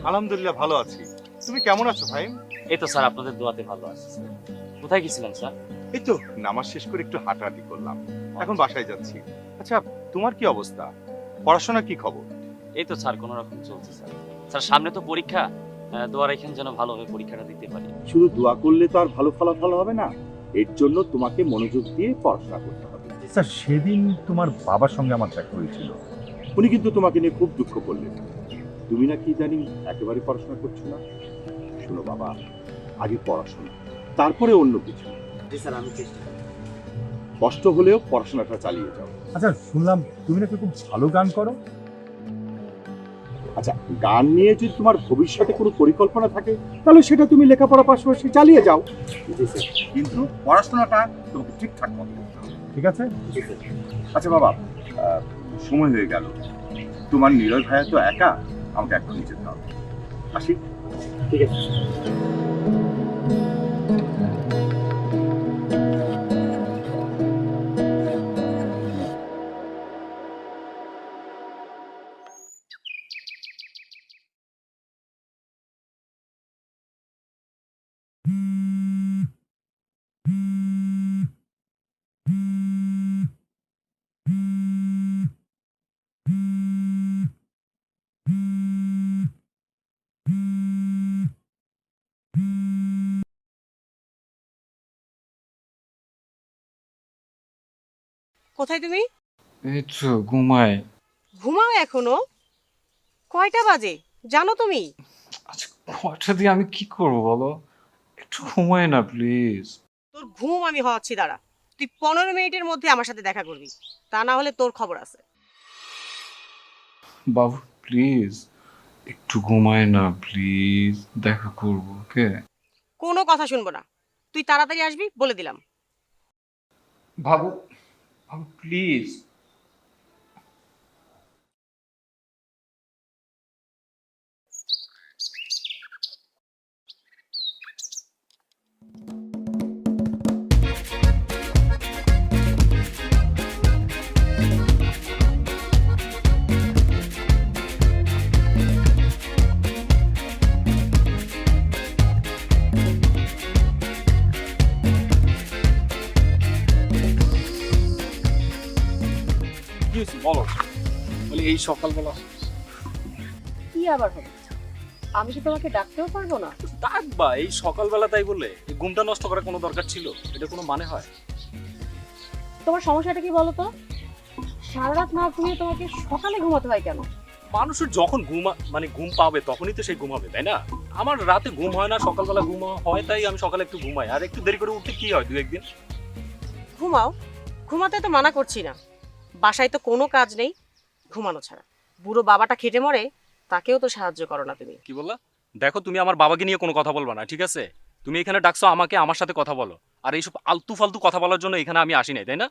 আলহামদুলিল্লাহ ভালো আছি। তুমি কেমন আছো ভাই? এই তো স্যার আপনাদের দোয়াতে ভালো আছি স্যার। কোথায় গেছিলেন স্যার? এই তো নামাজ শেষ করে একটু হাঁটাহাঁটি করলাম, এখন বাসায় যাচ্ছি। আচ্ছা, তোমার কি অবস্থা? পড়াশোনার কি খবর? এই তো স্যার কোনো রকম চলছে স্যার। স্যার সামনে তো পরীক্ষা, দোয়া রাখেন যেন ভালোভাবে পরীক্ষাটা দিতে পারি। শুধু দোয়া করলে তো আর ভালো ফলাফল হবে না, এর জন্য তোমাকে মনোযোগ দিয়ে পড়াশোনা করতে হবে। স্যার সেদিন তোমার বাবার সঙ্গে আমার দেখা হয়েছিল। উনি কিন্তু তোমাকে নিয়ে খুব দুঃখ করলেন। তুমি না কি জানি একেবারে পড়াশোনা করছো না। শোনো বাবা, আগে পড়াশোনা, তারপরে অন্য কিছু। জি স্যার, আমি চেষ্টা কষ্ট হলেও পড়াশোনাটা চালিয়ে যাও। আচ্ছা শুনলাম তুমি নাকি খুব ভালো গান করো। আচ্ছা, গান নিয়ে যদি তোমার ভবিষ্যতে কোনো পরিকল্পনা থাকে তাহলে সেটা তুমি লেখাপড়া পাশাপাশি চালিয়ে যাও। কিন্তু পড়াশোনাটা তোমাকে ঠিকঠাক মতো করতে হবে। ঠিক আছে? আচ্ছা বাবা, সময় হয়ে গেল। তোমার নিলয় ভাইয়া তো একা, আমাকে এক্ষুনি যেতে হবে। আসি। ঠিক আছে। কোথায় তুমি? এই তো ঘুমাই। ঘুমাও এখনো? কয়টা বাজে জানো তুমি? আচ্ছা, কয়টা দিয়ে আমি কি করবো বলো? একটু ঘুমাই না প্লিজ। তোর ঘুম আমি হওয়াচ্ছি, দাঁড়া। তুই 15 মিনিটের মধ্যে আমার সাথে দেখা করবি, তা না হলে তোর খবর আছে। বাবু প্লিজ একটু ঘুমাই না প্লিজ, দেখা করবো ওকে? কোনো কথা শুনবো না, তুই তাড়াতাড়ি আসবি বলে দিলাম। বাবু, বাবু প্লিজ। কি হয়েছে বলো? বলি এই সকালবেলা কি আবার হবে? আমি কি তোমাকে ডাকতেও পারবো না? ডাকবা এই সকালবেলা, তাই বলে এই ঘুমটা নষ্ট করার কোনো দরকার ছিল? এটা কোনো মানে হয়? তোমার সমস্যাটা কি বলো তো? সারা রাত না ঘুমিয়ে তোমাকে সকালে ঘুমাতে হয় কেন? মানুষের যখন ঘুম পাবে তখনই তো সেই ঘুমাবে, তাই না? আমার রাতে ঘুম হয় না, সকালবেলা ঘুম হয়, তাই আমি সকালে একটু ঘুমাই। আর একটু দেরি করে উঠতে কি হয়, 2-1 দিন। ঘুমাও, ঘুমাতে তো মানা করছি না। বাসায় তো কোনো কাজ নেই ঘুমানো ছাড়া। বুড়ো বাবাটা খেটে মরে, তাকেও তো সাহায্য করো না তুমি। কি বললা? দেখো, তুমি আমার বাবাকে নিয়ে কোনো কথা বলবা না, ঠিক আছে? তুমি এখানে ডাকছো আমাকে, আমার সাথে কথা বলো। আর এইসব আলতু ফালতু কথা বলার জন্য এখানে আমি আসি নাই, তাই না?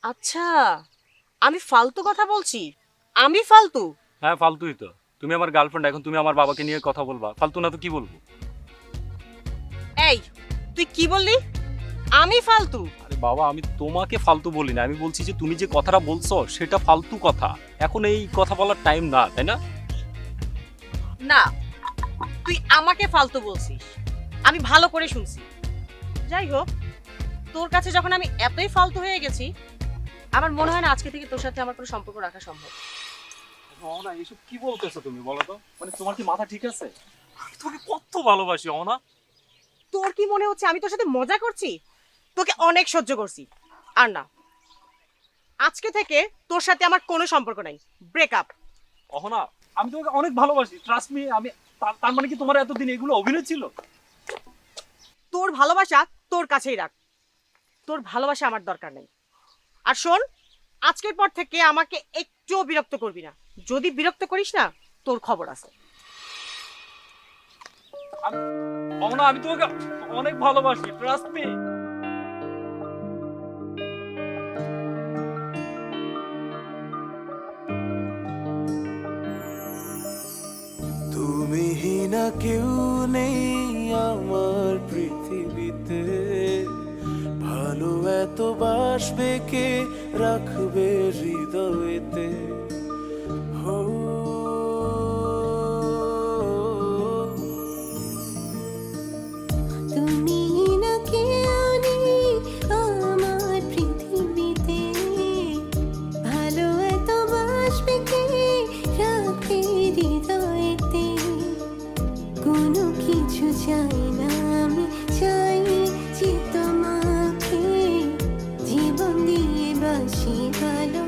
আচ্ছা, আমি ফালতু কথা বলছি? আমি ফালতু? হ্যাঁ, ফালতুই তো। তুমি আমার গার্লফ্রেন্ড, এখন তুমি আমার বাবাকে নিয়ে কথা বলবা? ফালতু না তো কি বলবো? এই, তুই কি বললি? আমি ফালতু? আরে বাবা, আমি তোমাকে ফালতু বলি না, আমি বলছি যে তুমি যে কথাটা বলছো সেটা ফালতু কথা। এখন এই কথা বলার টাইম না, তাই না? না, তুই আমাকে ফালতু বলছিস। আমি ভালো করে শুনছি। যাই হোক, তোর কাছে যখন আমি এতই ফালতু হয়ে গেছি, আমার মনে হয় না আজকে থেকে তোর সাথে আমার কোনো সম্পর্ক রাখা সম্ভব। অনা, এসব কি বলতেছো তুমি, বলো তো? মানে তোমার কি মাথা ঠিক আছে? আমি তোকে কত ভালোবাসি অনা। তোর কি মনে হচ্ছে আমি তোর সাথে মজা করছি? তোকে অনেক সহ্য করছি। আর না, আজকে থেকে তোর সাথে আমার কোনো সম্পর্ক নাই। ব্রেকআপ। অহনা, আমি তোমাকে অনেক ভালোবাসি, ট্রাস্ট মি। আমি তার মানে কি তোমার এতদিন এগুলো অভিনয় ছিল? তোর ভালোবাসা তোর কাছেই রাখ, তোর ভালোবাসা আমার দরকার নেই। আর শোন, আজকের পর থেকে আমাকে একটুও বিরক্ত করবি না। যদি বিরক্ত করিস না, তোর খবর আছে। অহনা, আমি তোমাকে অনেক ভালোবাসি, ট্রাস্ট মি। তুমিহীনা কেউ নেই আমার পৃথিবীতে, ভালো এত বাসবে কে, রাখবে হৃদয়েতে। হো ভালো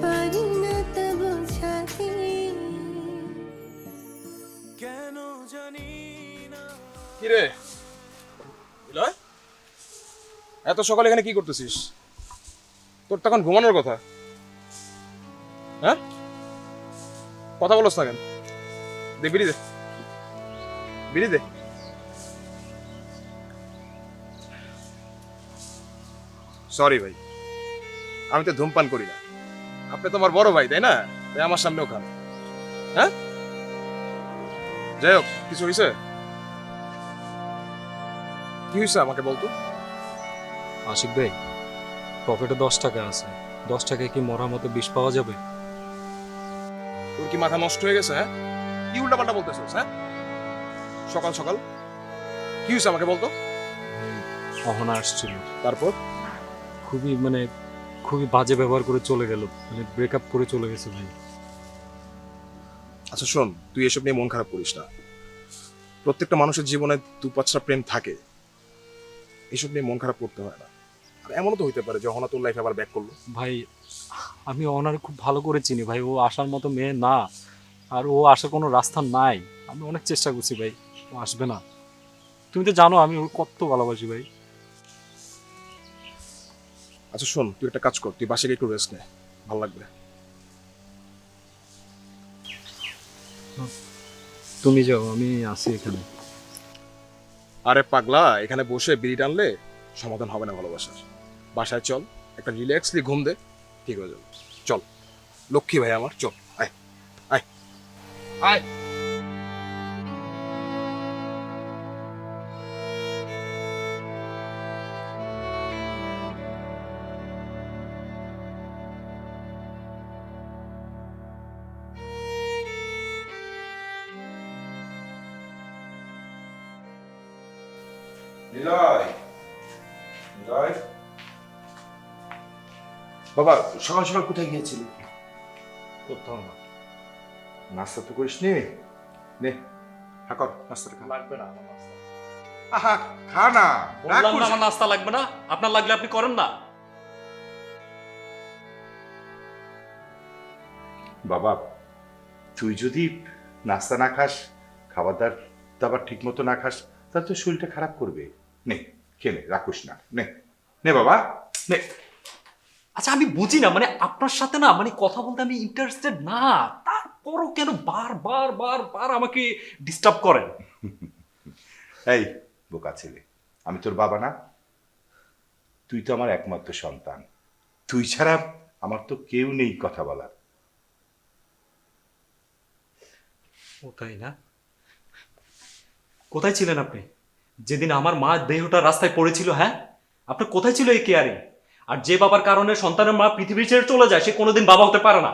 পারি না তা বোঝাতে। কেন জানি না কিরে বিলয়, এত সকালে এখানে কি করতেছিস? তোর তখন ঘুমানোর কথা, হ্যাঁ? কথা বলছ না কেন? দে বিড়ি দে, বিড়ি দে। সরি ভাই, আমি তো ধূমপান করি না। আপনি তো আমার বড় ভাই, তাই না? তাই আমার সামনেও খান, হ্যাঁ? যাই হোক, কিছু হয়েছে? কি হয়েছে আমাকে বলতো। আশিক ভাই, পকেটে 10 টাকা আছে, 10 টাকায় কি মরার মতো বিষ পাওয়া যাবে? তোর কি মাথা নষ্ট হয়ে গেছে? হ্যাঁ, কি উল্টাপাল্টা বলতেছিস? হ্যাঁ, সকাল সকাল কি হয়েছে আমাকে বলতো। অহনা আসছিল, তারপর খুবই বাজে ব্যবহার করে চলে গেল, মানে ব্রেকআপ করে চলে গেছে ভাই। আচ্ছা শোন, তুই এসব নিয়ে মন খারাপ করিস না। প্রত্যেকটা মানুষের জীবনে 2-5টা প্রেম থাকে, এসব নিয়ে মন খারাপ করতে হয় না। আর এমনও তো হইতে পারে যে অহনা তোর লাইফে আবার ব্যাক করলো। ভাই আমি অহনার খুব ভালো করে চিনি ভাই, ও আসার মতো মেয়ে না, আর ও আসার কোনো রাস্তা নাই। আমি অনেক চেষ্টা করছি ভাই, ও আসবে না। তুমি তো জানো আমি ওর কত ভালোবাসি ভাই। আচ্ছা শোন, তুই একটা কাজ কর, তুই বাসে গিয়ে একটু রেস্ট নে, ভালো লাগবে। তুমি যাও, আমি আসি এখানে। আরে পাগলা, এখানে বসে বিড়ি টানলে সমাধান হবে না ভালোবাসার। বাসায় চল, একটা রিল্যাক্সলি ঘুম দে, ঠিক হয়ে যাবে। চল লক্ষ্মী ভাই আমার, চল আয় আয় আয়। নিলয়, নিলয়, বাবা সকাল সকাল কোথায় গিয়েছিলি? কোথাও না। নাস্তা তো করিস নি, নে খা, কর নাস্তাটা খা। লাগবে না আমার নাস্তা। আহা, খা না, রাগ বললাম না করিস আমার নাস্তা লাগবে না, আপনার লাগলে আপনি করেন না। বাবা, তুই যদি নাস্তা না খাস, খাবার দাবার ঠিক মতো না খাস, তাহলে তো শরীরটা খারাপ করবে। নে খেয়ে নে, রাখুস না, নে নে বাবা নে। আচ্ছা আমি বুঝি না, মানে আপনার সাথে না মানে কথা বলতে আমি ইন্টারেস্টেড না, তারপরও কেন বার আমাকে ডিস্টার্ব করেন? এই বোকা ছেলে, আমি তোর বাবা না? তুই তো আমার একমাত্র সন্তান, তুই ছাড়া আমার তো কেউ নেই কথা বলার। ও তাই না? কোথায় ছিলেন আপনি যেদিন আমার মা দেহটা রাস্তায় পড়েছিল? হ্যাঁ, আপনি কোথায় ছিল এই কেয়ারে? আর যে বাবার কারণে সন্তানের মা পৃথিবী ছেড়ে চলে যায়, সে কোনোদিন বাবা হতে পারে না।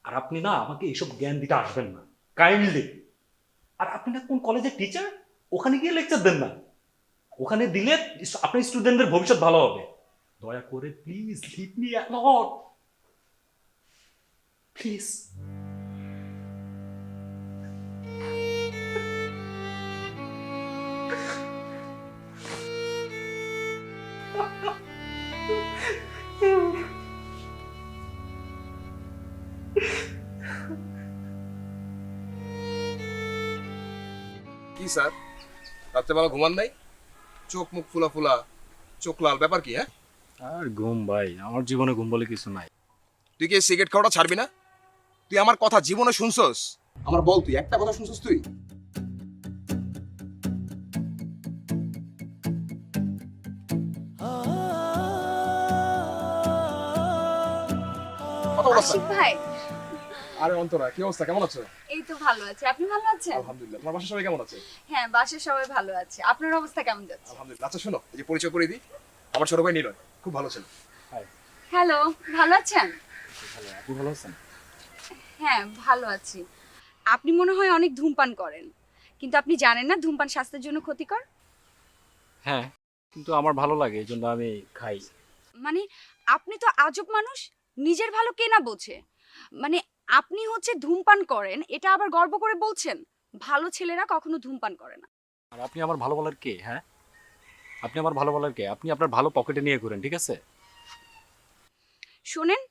আর আপনি না আমাকে এইসব জ্ঞান দিতে আসবেন না, কাইন্ডলি। আর আপনি না কোন কলেজের টিচার, ওখানে গিয়ে লেকচার দেন না। ওখানে দিলে আপনার স্টুডেন্টদের ভবিষ্যৎ ভালো হবে। দয়া করে please leave me alone, please. কি স্যার, রাত্রেবেলা ঘুমান নাই? চোখ মুখ ফুলা ফুলা, চোখ লাল, ব্যাপার কি? হ্যাঁ, আর ঘুম ভাই, আমার জীবনে ঘুম বলে কিছু নাই। তুই কি সিগারেট খাওয়াটা ছাড়বি না? তুই আমার কথা জীবনে শুনছস? আমার বল, তুই একটা কথা শুনছস? তুই কথা বলছ না? আশিক ভাই, আরে অন্তরা, কি অবস্থা, কেমন আছো? এই তো ভালো আছি। আপনি ভালো আছেন? আলহামদুলিল্লাহ। তোমার বাসার সবাই কেমন আছে? হ্যাঁ, বাসার সবাই ভালো আছে। আপনার অবস্থা কেমন যাচ্ছে? আলহামদুলিল্লাহ। আচ্ছা শোনো, এই যে পরিচয় করে দিই, আমার ছোট ভাই নিলয়, খুব ভালো ছিল। হ্যালো, ভালো আছেন? আপনি ভালো আছেন? হ্যাঁ, ভালো আছি। আপনি মনে হয় অনেক ধূমপান করেন, কিন্তু আপনি জানেন না ধূমপান স্বাস্থ্যের জন্য ক্ষতিকর। হ্যাঁ, কিন্তু আমার ভালো লাগে, এই জন্য আমি খাই। মানে আপনি তো আজব মানুষ, নিজের ভালো কে না বোঝে। মানে আপনি হচ্ছে ধূমপান করেন, এটা আবার গর্ব করে বলছেন। ভালো ছেলেরা কখনো ধূমপান করে না। আর আপনি আমার ভালো বলার কে? হ্যাঁ, আপনি আমার ভালো বলার কে? আপনি আপনার ভালো পকেটে নিয়ে ঘুরেন, ঠিক আছে? শোনেন,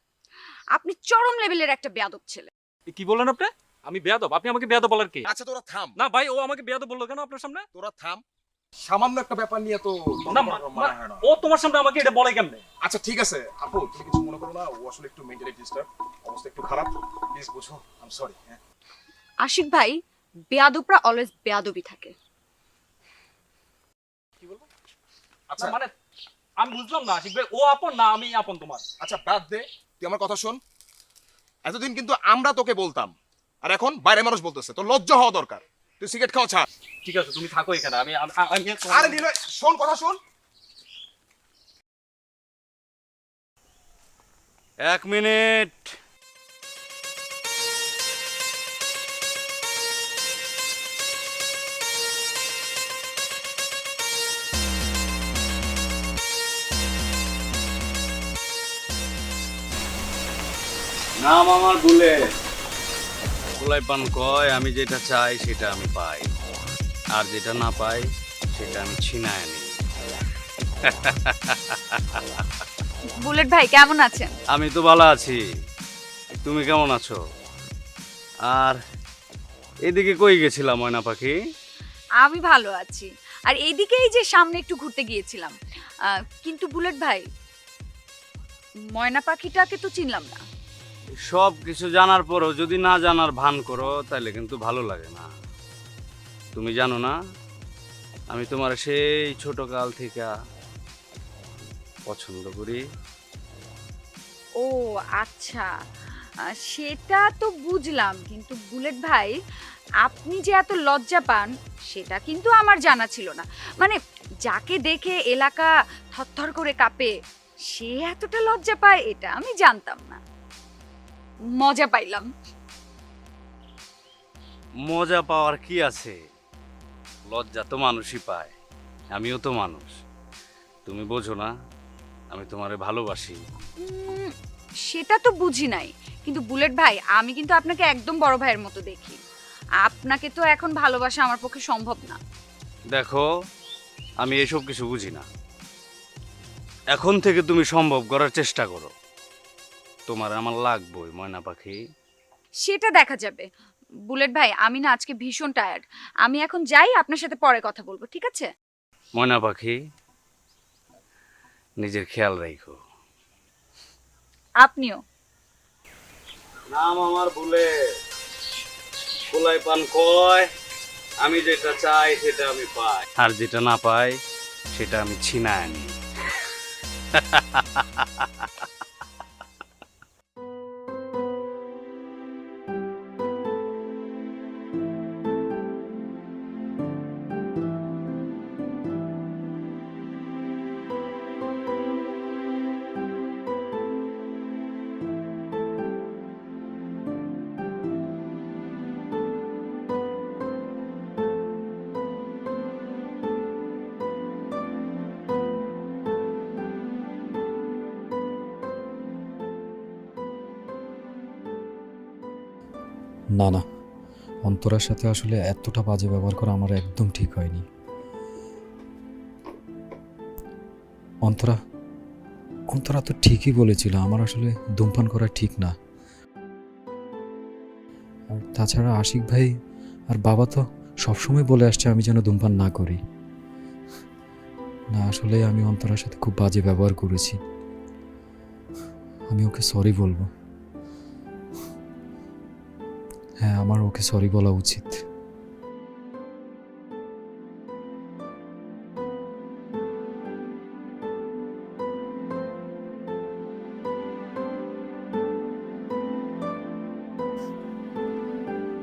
আপনি চরম লেভেলের একটা বেয়াদব ছেলে। কি বললেন আপনি? আমি বেয়াদব? আপনি আমাকে বেয়াদব বলার কে? আচ্ছা তোরা থাম, না ভাই, ও আমাকে বেয়াদব বললো কেন আপনার সামনে? তোরা থাম। সামান্য একটা ব্যাপার নিয়ে তো না, ও তোমার সামনে আমাকে এটা বলে কেমনে? আচ্ছা ঠিক আছে আপু, তুমি কিছু মনে করো না, ও আসলে একটু মেন্টালি ডিস্টার্ব, অবস্থা একটু খারাপ, প্লিজ বুঝো, আই এম সরি। আশিক ভাই, বেয়াদবরা অলওয়েজ বেয়াদবই থাকে। কি বলবো? না, আচ্ছা মানে আমি বুঝলাম না আশিক ভাই, ও আপন না আমি আপন তোমার? আচ্ছা বাদ দে, তুই আমার কথা শোন। এতদিন কিন্তু আমরা তোকে বলতাম, আর এখন বাইরে মানুষ বলতেছে, তোর লজ্জা হওয়া দরকার। তুই সিগারেট খাওয়া ছাড়। ঠিক আছে, তুমি থাকো এখানে, আমি আরে নিলয়, শোন কথা শোন। 1 মিনিট। নাম আমার বুলেট। বুলাই পান কয়, আমি যেটা চাই সেটা আমি পাই, আর যেটা না পাই সেটা আমি ছিনায় নিই। বুলেট ভাই কেমন আছেন? আমি তো ভালো আছি, তুমি কেমন আছো? আর এদিকে কই গেছিলাম ময়না পাখি? আমি ভালো আছি। আর এইদিকেই যে সামনে একটু ঘুরতে গিয়েছিলাম। কিন্তু বুলেট ভাই, ময়না পাখিটাকে তো চিনলাম না। সব কিছু জানার পরও যদি না জানার ভান করো তাহলে কিন্তু ভালো লাগে না। তুমি জানো না আমি তোমার সেই ছোট কাল থেকে পছন্দ করি। ও আচ্ছা, সেটা তো বুঝলাম, কিন্তু বুলেট ভাই আপনি যে এত লজ্জা পান সেটা কিন্তু আমার জানা ছিল না। মানে যাকে দেখে এলাকা থরথর করে কাঁপে সে এতটা লজ্জা পায় এটা আমি জানতাম না। মজা পাইলাম। মজা পাওয়ার কি আছে, লজ্জা তো মানুষই পায়, আমিও তো মানুষ। তুমি বোঝো না আমি তোমারে ভালোবাসি। সেটা তো বুঝি নাই, কিন্তু বুলেট ভাই আমি কিন্তু আপনাকে একদম বড় ভাইয়ের মতো দেখি। আপনাকে তো এখন ভালোবাসা আমার পক্ষে সম্ভব না। দেখো আমি এসব কিছু বুঝি না, এখন থেকে তুমি সম্ভব করার চেষ্টা করো। তোমার আমার লাগবেই ময়না পাখি। সেটা দেখা যাবে। বুলেট ভাই আমি না আজকে ভীষণ টায়ার্ড, আমি এখন যাই, আপনার সাথে পরে কথা বলবো, ঠিক আছে? ময়না পাখি নিজের খেয়াল রাখো। আপনিও। নাম আমার বলে কুলাই পান কয়, আমি যেটা চাই সেটা আমি পাই, আর যেটা না পাই সেটা আমি ছিনায় আনি। না না, অন্তরার সাথে আসলে এতটা বাজে ব্যবহার করা আমার একদম ঠিক হয়নি। অন্তরা অন্তরা তো ঠিকই বলেছিল, আমার আসলে ধূমপান করা ঠিক না। আর তাছাড়া আশিক ভাই আর বাবা তো সবসময় বলে আসছে আমি যেন ধূমপান না করি। না আসলে আমি অন্তরার সাথে খুব বাজে ব্যবহার করেছি, আমি ওকে সরি বলবো। হ্যাঁ, আমার ওকে সরি বলা উচিত।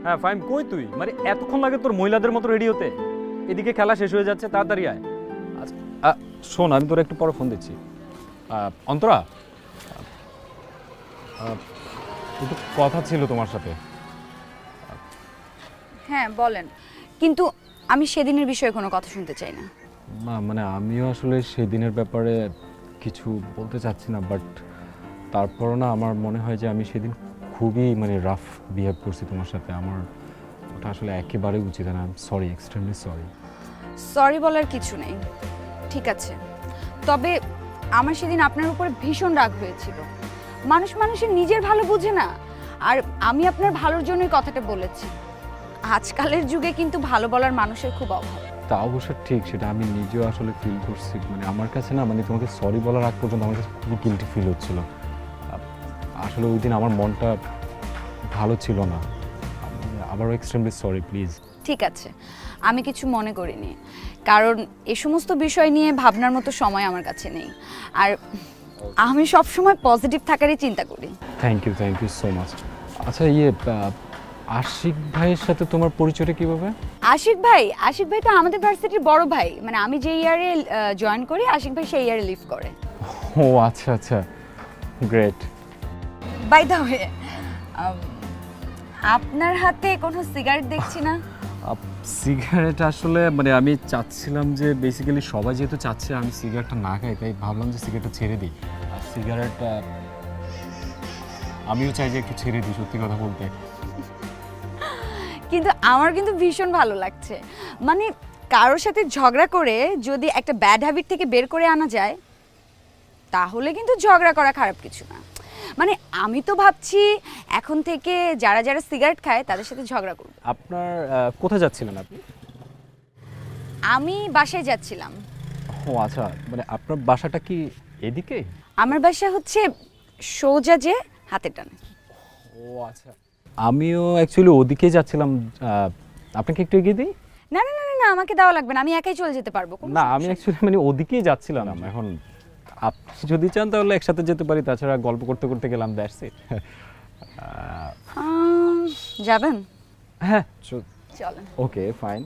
হ্যাঁ ফাইম, কই তুই? মানে এতক্ষণ লাগে তোর মহিলাদের মতো রেডি হতে? এদিকে খেলা শেষ হয়ে যাচ্ছে, তাড়াতাড়ি আয়। শোন, আমি তোর একটু পরে ফোন দিচ্ছি। অন্তরা, একটু কথা ছিল তোমার সাথে। হ্যাঁ বলেন, কিন্তু আমি সেদিনের বিষয়ে কোনো কথা শুনতে চাই না। না মানে আমিও আসলে সেদিনের ব্যাপারে কিছু বলতে চাচ্ছি না, বাট তারপরও না আমার মনে হয় যে আমি সেদিন খুবই মানে রাফ বিহেভ করছি তোমার সাথে। আমার ওটা আসলে একেবারেই উচিত না। I am sorry, extremely sorry. Sorry বলার কিছু নেই, ঠিক আছে। তবে আমার সেদিন আপনার উপরে ভীষণ রাগ হয়েছিল। মানুষ মানুষের নিজের ভালো বোঝে না। আর আমি আপনার ভালোর জন্যই কথাটা বলেছি। আজকালের যুগে কিন্তু ভালো বলার মানুষের খুব অভাব। তা অবশ্য ঠিক, সেটা আমি নিজেও আসলে ফিল করছি। মানে আমার কাছে না, মানে তোমাকে সরি বলার আগ পর্যন্ত আমার কাছে খুবই গিল্টি ফিল হচ্ছিল। আসলে ওই দিন আমার মনটা ভালো ছিল না। আবারও এক্সট্রিমলি সরি, প্লিজ। ঠিক আছে, আমি কিছু মনে করিনি, কারণ এ সমস্ত বিষয় নিয়ে ভাবনার মতো সময় আমার কাছে নেই। আর আমি সব সময় পজিটিভ থাকারই চিন্তা করি। Thank you so much. আচ্ছা আশিক ভাইয়ের সাথে তোমার পরিচয়টা কিভাবে? আশিক ভাই তো আমাদের ভার্সিটির বড় ভাই। মানে আমি যে ইয়ারে জয়েন করি, আশিক ভাই সেই ইয়ারে লিভ করে। ও আচ্ছা, গ্রেট। বাই দ্য ওয়ে, আপনার হাতে কোনো সিগারেট দেখছি না। সিগারেট আসলে মানে আমি চাচ্ছিলাম যে বেসিক্যালি সবাই যেহেতু চাচ্ছে আমি সিগারেটটা না খাই, তাই ভাবলাম যে সিগারেটটা ছেড়ে দিই। আর সিগারেটটা আমিও চাই যে একটু ছেড়ে দিই, সত্যি কথা বলতে। কিন্তু আমার কিন্তু ভীষণ ভালো লাগছে। মানে কারোর সাথে ঝগড়া করে যদি একটা ব্যাড হ্যাবিট থেকে বের করে আনা যায়, তাহলে কিন্তু ঝগড়া করা খারাপ কিছু না। মানে আমি তো ভাবছি এখন থেকে যারা যারা সিগারেট খায় তাদের সাথে ঝগড়া করব। আপনার কোথায় যাচ্ছিলেন আপনি? আমি বাসায় যাচ্ছিলাম। ও আচ্ছা, মানে আপনার বাসাটা কি এদিকে? আমার বাসা হচ্ছে সোজা যে হাতে টানে। ও আচ্ছা, আমিও অ্যাকচুয়ালি ওদিকেই যাচ্ছিলাম। আপনাকে একটু এগিয়ে দিই? না না না না, আমাকে দেওয়া লাগবে না, আমি একাই চলে যেতে পারবো। না, আমি অ্যাকচুয়ালি মানে ওদিকেই যাচ্ছিলাম। এখন আপনি যদি চান তাহলে একসাথে যেতে পারি, তাছাড়া গল্প করতে করতে গেলাম, দ্যাটস ইট। যাবেন? হ্যাঁ চলেন। Okay fine.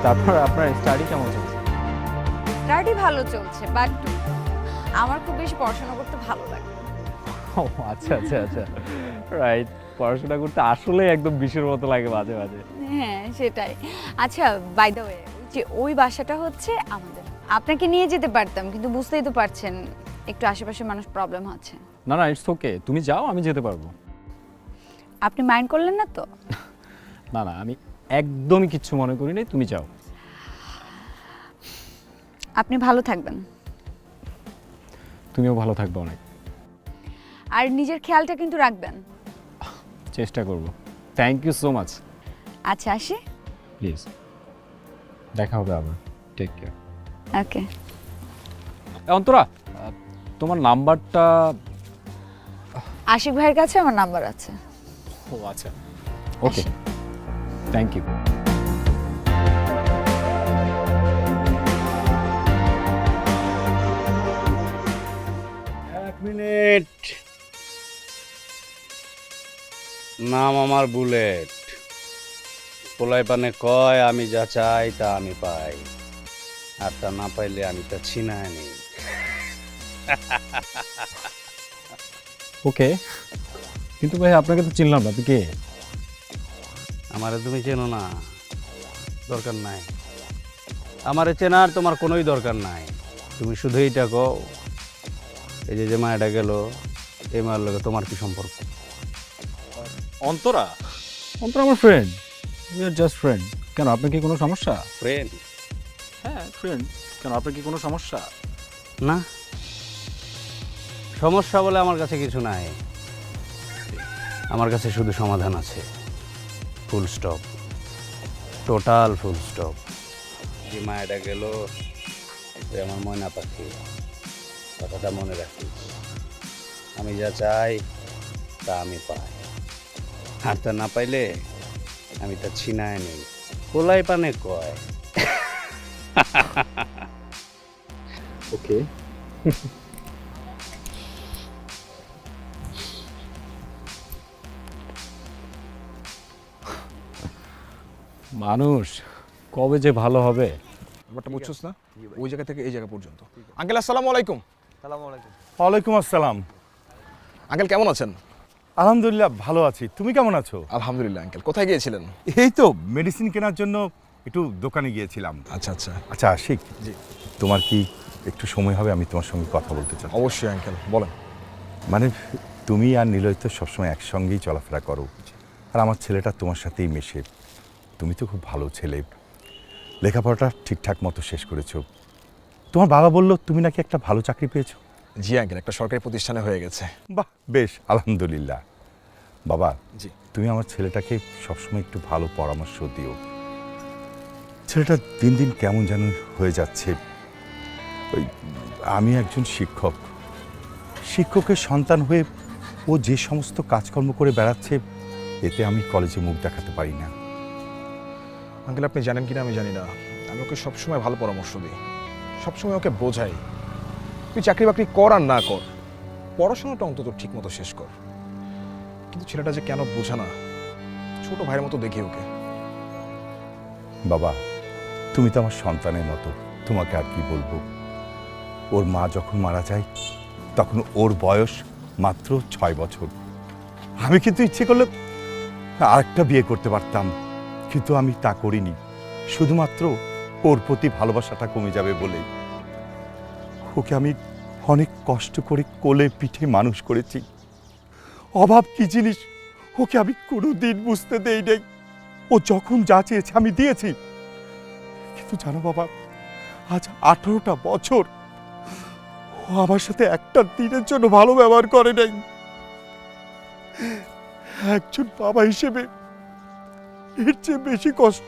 তারপর আপনার স্টাডি কেমন চলছে? স্টাডি ভালো চলছে, বাট আমার খুব বেশি পড়াশোনা করতে ভালো লাগে। ও আচ্ছা, রাইট। পড়াশোনা করতে আসলে একদম বিষের মতো লাগে মাঝে মাঝে। হ্যাঁ সেটাই। আচ্ছা বাই দ্য ওয়ে, যে ওই বাসাটা হচ্ছে আমাদের। আপনাকে নিয়ে যেতে পারতাম, কিন্তু বুঝতেই তো পারছেন একটু আশেপাশে মানুষ প্রবলেম হচ্ছে। না ইটস ওকে, তুমি যাও, আমি যেতে পারবো। আপনি মাইন্ড করলেন না তো? না আমি একদমই কিচ্ছু মনে করি নাই, তুমি যাও। আপনি ভালো থাকবেন। তুমিও ভালো থাকবে অনেক। আর নিজের খেয়ালটা কিন্তু রাখবেন। চেষ্টা করব। Thank you so much. আচ্ছা আসি। প্লিজ, দেখা হবে আবার। Take care. ওকে। অন্তরা, তোমার নাম্বারটা? আশিক ভাইয়ের কাছে আমার নাম্বার আছে। ও আচ্ছা, ওকে, থ্যাংক ইউ। এক মিনিট। নাম আমার বুলেট। পোলাই পানে কয় আমি যা চাই তা আমি পাই, আর তা না পাইলে আমি তা ছিনায় নেই। ওকে, কিন্তু ভাই আপনাকে তো চিনলাম না, আপনি কে? আমারে তুমি চেনো না, দরকার নাই। আমারে চেনার তোমার কোনোই দরকার নাই। তুমি শুধু এইটা কও, এই যে মায়াটা গেল, এই মায়ের লগে তোমার কি সম্পর্ক? অন্তরা আমার friend. We are just friend. কেন, আপনার কি কোনো সমস্যা? ফ্রেন্ড? হ্যাঁ ফ্রেন্ড। কেন, আপনার কি কোনো সমস্যা? না, সমস্যা বলে আমার কাছে কিছু নাই। আমার কাছে শুধু সমাধান আছে। Full stop, total full stop. যে মায়াটা গেল, আমার ময়না পাখি, কথাটা মনে রাখিস। আমি যা চাই তা আমি পাই, আর তা না পাইলে আমি তা ছিনায় নেই। পোলাই পানে কয়। ওকে। মানুষ কবে যে ভালো হবে। ব্যাপারটা বুঝছস না? ওই জায়গা থেকে এই জায়গা পর্যন্ত। আঙ্কেল আসসালামু আলাইকুম। ওয়ালাইকুম আসসালাম। আঙ্কেল কেমন আছেন? আলহামদুলিল্লাহ ভালো আছি, তুমি কেমন আছো? আলহামদুলিল্লাহ আঙ্কেল, কোথায় গিয়েছিলেন? এই তো মেডিসিন কেনার জন্য একটু দোকানে গিয়েছিলাম। আচ্ছা আচ্ছা। আচ্ছা আশিক, জি। তোমার কি একটু সময় হবে? আমি তোমার সঙ্গে কথা বলতে চাই। অবশ্যই আঙ্কেল, বলেন। মানে তুমি আর নিলয় তো সবসময় একসঙ্গেই চলাফেরা করো, আর আমার ছেলেটা তোমার সাথেই মেশে। তুমি তো খুব ভালো ছেলে, লেখাপড়াটা ঠিকঠাক মতো শেষ করেছো। তোমার বাবা বলল তুমি নাকি একটা ভালো চাকরি পেয়েছো। জি আঙ্কেল, একটা সরকারি প্রতিষ্ঠানে হয়ে গেছে। বাহ, বেশ, আলহামদুলিল্লাহ। বাবা, জি। তুমি আমার ছেলেটাকে সবসময় একটু ভালো পরামর্শ দিও। ছেলেটা দিন দিন কেমন যেন হয়ে যাচ্ছে। ওই আমি একজন শিক্ষক, শিক্ষকের সন্তান হয়ে ও যে সমস্ত কাজকর্ম করে বেড়াচ্ছে, এতে আমি কলেজে মুখ দেখাতে পারি না। আঙ্কেল, আপনি জানেন কিনা আমি জানি না, আমি ওকে সবসময় ভালো পরামর্শ দিই, সবসময় ওকে বোঝাই, তুই চাকরি বাকরি কর আর না কর, পড়াশোনাটা অন্তত ঠিক মতো শেষ কর। কিন্তু ছেলেটা যে কেন বোঝে না, ছোট ভাইয়ের মতো দেখি ওকে। বাবা, তুমি তো আমার সন্তানের মতো, তোমাকে আর কি বলবো। ওর মা যখন মারা যায় তখন ওর বয়স মাত্র 6 বছর। আমি কিন্তু ইচ্ছে করলে আরেকটা বিয়ে করতে পারতাম, কিন্তু আমি তা করিনি, শুধুমাত্র ওর প্রতি ভালোবাসাটা কমে যাবে বলে। ওকে আমি অনেক কষ্ট করে কোলে পিঠে মানুষ করেছি। অভাব কি জিনিস ওকে আমি কোনোদিন বুঝতে দেই নাই। ও যখন যা চেয়েছে আমি দিয়েছি, কিন্তু জানো বাবা, আজ 18টা বছর ও আমার সাথে একটা দিনের জন্য ভালো ব্যবহার করে নাই। একজন বাবা হিসেবে এর চেয়ে বেশি কষ্ট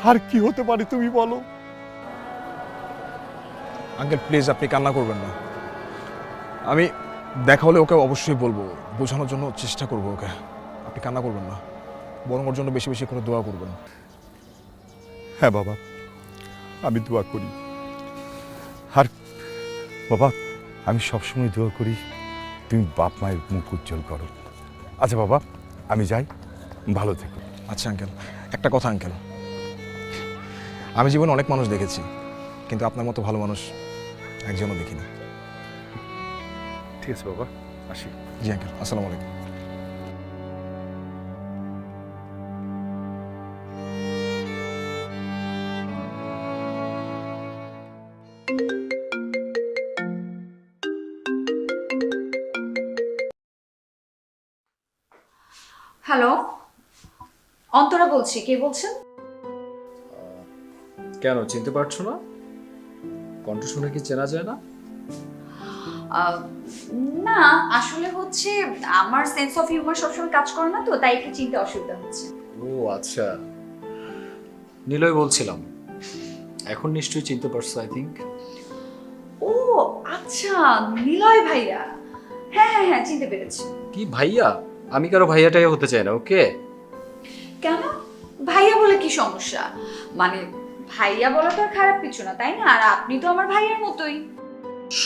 আর কি হতে পারে তুমি বলো? আঙ্কেল প্লিজ, আপনি কান্না করবেন না। আমি দেখা হলে ওকে অবশ্যই বলবো, বোঝানোর জন্য চেষ্টা করবো ওকে। আপনি কান্না করবেন না, বরং ওর জন্য বেশি বেশি করে দোয়া করবেন। হ্যাঁ বাবা, আমি দোয়া করি। আর বাবা, আমি সবসময় দোয়া করি তুমি বাপ মায়ের মুখ উজ্জ্বল করো। আচ্ছা বাবা, আমি যাই, ভালো থেকো। আচ্ছা আঙ্কেল, একটা কথা আঙ্কেল, আমি জীবনে অনেক মানুষ দেখেছি, কিন্তু আপনার মতো ভালো মানুষ একজনও দেখিনি। ঠিক আছে বাবা, আসি। জি আঙ্কেল, আসসালামু আলাইকুম। হ্যালো, অন্তরা বলছি, কে বলছেন? কেন চিনতে পারছো না? কণ্ঠ শুনে কি চেনা যায় না? না, আসলে হচ্ছে আমার সেন্স অফ হিউমার সবসময় কাজ করে না, তো তাই একটু চিনতে অসুবিধা হচ্ছে। ও আচ্ছা, নিলয় বলছিলাম। এখন নিশ্চয়ই চিনতে পারছো আই থিঙ্ক। ও আচ্ছা, নিলয় ভাইয়া। হ্যাঁ হ্যাঁ হ্যাঁ, চিনতে পেরেছি। কি ভাইয়া? আমি কারো ভাইয়াটাই হতে চাই না, ওকে? কেন ভাইয়া বলে কি সমস্যা? মানে ভাইয়া বলা তো আর খারাপ কিছু না, তাই না? আর আপনি তো আমার ভাইয়ের মতোই।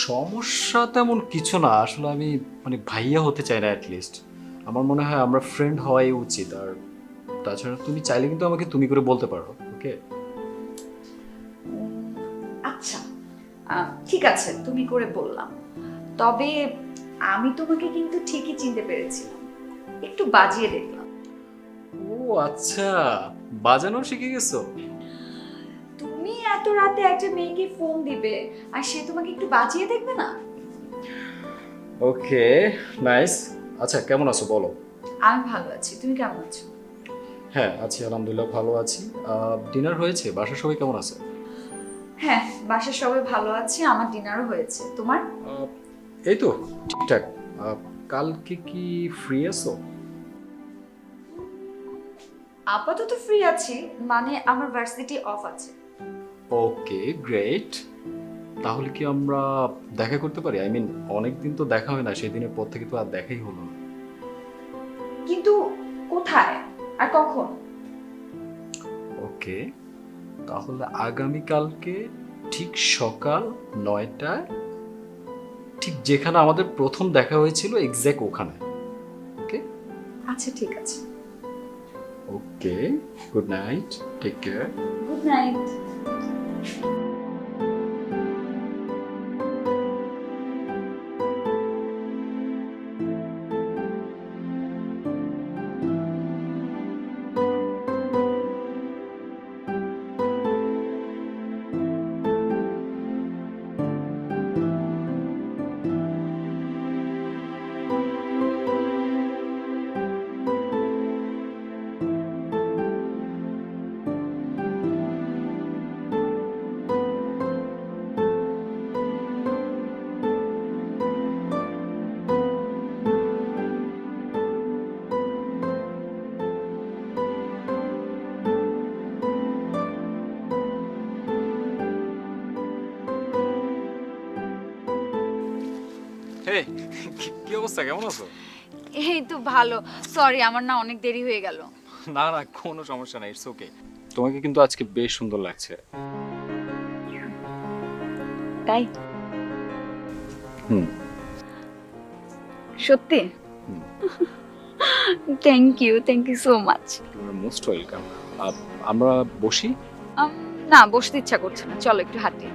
সমস্যা তেমন কিছু না, আসলে আমি মানে ভাইয়া হতে চাই না। অ্যাটলিস্ট আমার মনে হয় আমরা ফ্রেন্ড হওয়াই উচিত। আর তাছাড়া তুমি চাইলে কিন্তু আমাকে তুমি করে বলতে পারো, ওকে? আচ্ছা ঠিক আছে, তুমি করে বললাম। তবে আমি তোমাকে কিন্তু ঠিকই চিনতে পেরেছিলাম, একটু বাজিয়ে দেখলাম। ও আচ্ছা, বাজানো শিখে গেছো? তুমি এত রাতে একটা মেয়েকে ফোন দিবে আর সে তোমাকে একটু বাজিয়ে দেখবে না? ওকে, নাইস। আচ্ছা, কেমন আছো বলো? আমি ভালো আছি, তুমি কেমন আছো? হ্যাঁ আছি, আলহামদুলিল্লাহ ভালো আছি। ডিনার হয়েছে? বাসার সবাই কেমন আছে? হ্যাঁ, বাসার সবাই ভালো আছে, আমার ডিনারও হয়েছে। তোমার? এই তো ঠিকঠাক। কালকে কি ফ্রি আছো? আপাতত ফ্রি আছি, মানে আমার ভার্সিটি অফ আছে। Okay great. তাহলে কি আমরা দেখা করতে পারি? আই মিন অনেকদিন তো দেখা হয় না, সেদিনের পর থেকে তো আর দেখাই হলো না। কিন্তু কোথায় আর কখন? ওকে, তাহলে আগামীকালকে ঠিক সকাল 9টায়, ঠিক যেখানে আমাদের প্রথম দেখা হয়েছিল এক্স্যাক্ট ওখানে। ওকে? আচ্ছা ঠিক আছে। Okay, good night, take care. Good night. কি অবস্থা, কেমন আছো? এই তো ভালো। সরি, আমার না অনেক দেরি হয়ে গেল। না না, কোনো সমস্যা নাই, ইটস ওকে। তোমাকে কিন্তু আজকে বেশ সুন্দর লাগছে। তাই? হুম। সত্যি? Thank you so much. Most welcome. আমরা বসি? না, বসতে ইচ্ছা করছে না, চলো একটু হাঁটি।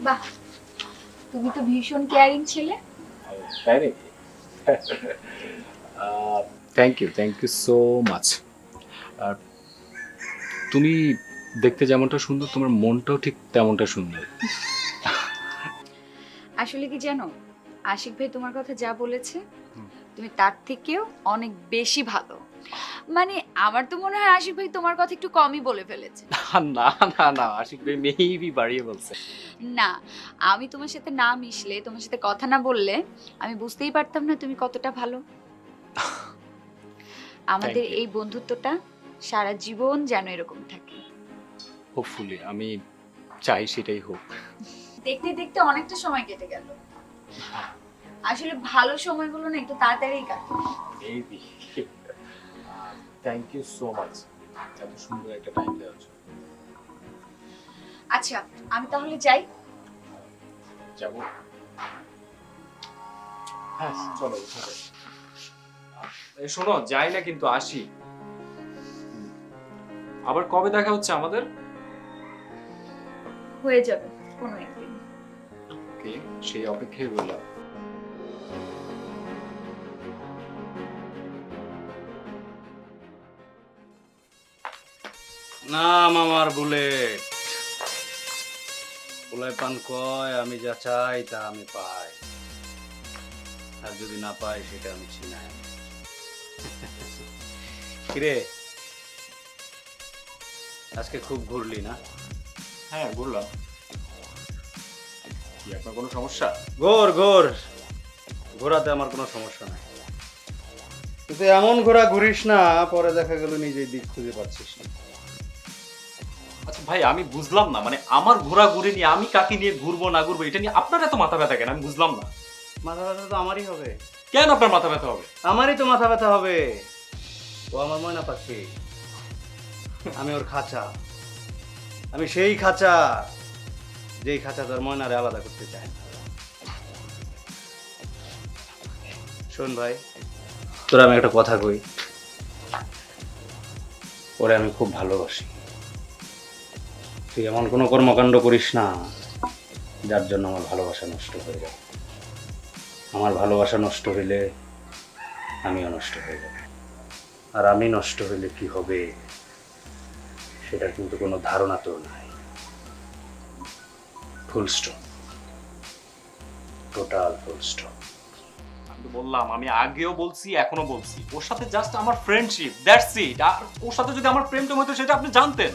বাহ, তুমি তো ভীষণ কেয়ারিং ছিলে। তাই নাকি? Thank you so much. আর তুমি দেখতে যেমনটা সুন্দর, তোমার মনটাও ঠিক তেমনটা সুন্দর। আসলে কি জানো, আশিক ভাই তোমার কথা যা বলেছে, তুমি তার থেকেও অনেক বেশি ভালো। মানে আমার তো মনে হয় আশিক ভাই তোমার কথা একটু কমই বলে ফেলেছে। না না না, আশিক ভাই মেবি বাড়িয়ে বলছে। না, আমি তোমার সাথে না মিশলে, তোমার সাথে কথা না বললে আমি বুঝতেই পারতাম না তুমি কতটা ভালো। আমাদের এই বন্ধুত্বটা সারা জীবন যেন এরকম থাকে। হোপফুলি, আমি চাই সেটাই হোক। দেখতে দেখতে অনেকটা সময় কেটে গেল। আসলে ভালো সময়গুলো না একটু তাড়াতাড়ি কাটে। Maybe. Thank you so much এত সুন্দর একটা টাইম দেওয়ার জন্য। আচ্ছা, আমি তাহলে যাই। যাব? হ্যাঁ চলো। এই শোনো, যাই না কিন্তু আসি। আবার কবে দেখা হচ্ছে আমাদের? হয়ে যাবে কোনো একদিন। ওকে, সেই অপেক্ষায় রইলাম। নাম আমার বুলেট। পোলায় পান কয় আমি যা চাই তা আমি পাই, আর যদি না পাই সেটা আমি ছিনাই। কিরে, আজকে খুব ঘুরলি না? হ্যাঁ ঘুরলাম। কি আপনার কোনো সমস্যা? ঘোর ঘোরাতে আমার কোনো সমস্যা নাই, কিন্তু এমন ঘোরা ঘুরিস না পরে দেখা গেল নিজেই দিক খুঁজে পাচ্ছিস না। আচ্ছা ভাই, আমি বুঝলাম না, মানে আমার ঘোরাঘুরি নিয়ে আমি কাকে নিয়ে ঘুরবো না ঘুরবো এটা নিয়ে আপনার এত মাথা ব্যথা কেন? আমি বুঝলাম না। মাথা ব্যথা তো আমারই হবে। কেন আপনার মাথা ব্যথা হবে? আমারই তো মাথা ব্যথা হবে। ও আমার ময়না পাখি, আমি ওর খাঁচা। আমি সেই খাঁচা যেই খাঁচা তার ময়নারে আলাদা করতে চায় না। শোন ভাই, তোরা আমি একটা কথা কই, ওরে আমি খুব ভালোবাসি। তুই এমন কোনো কর্মকাণ্ড করিস না যার জন্য আমার ভালোবাসা নষ্ট হয়ে যাবে। আমার ভালোবাসা নষ্ট হইলে আমিও নষ্ট হয়ে যাব, আর আমি নষ্ট হইলে কি হবে সেটা কিন্তু কোনো ধারণা তো নাই। Full stop, total full stop. আমি তো বললাম, আমি আগেও বলছি এখনো বলছি, ওর সাথে জাস্ট আমার ফ্রেন্ডশিপ, দ্যাটস ইট। আর ওর সাথে যদি আমার প্রেম টেম হতো সেটা আপনি জানতেন।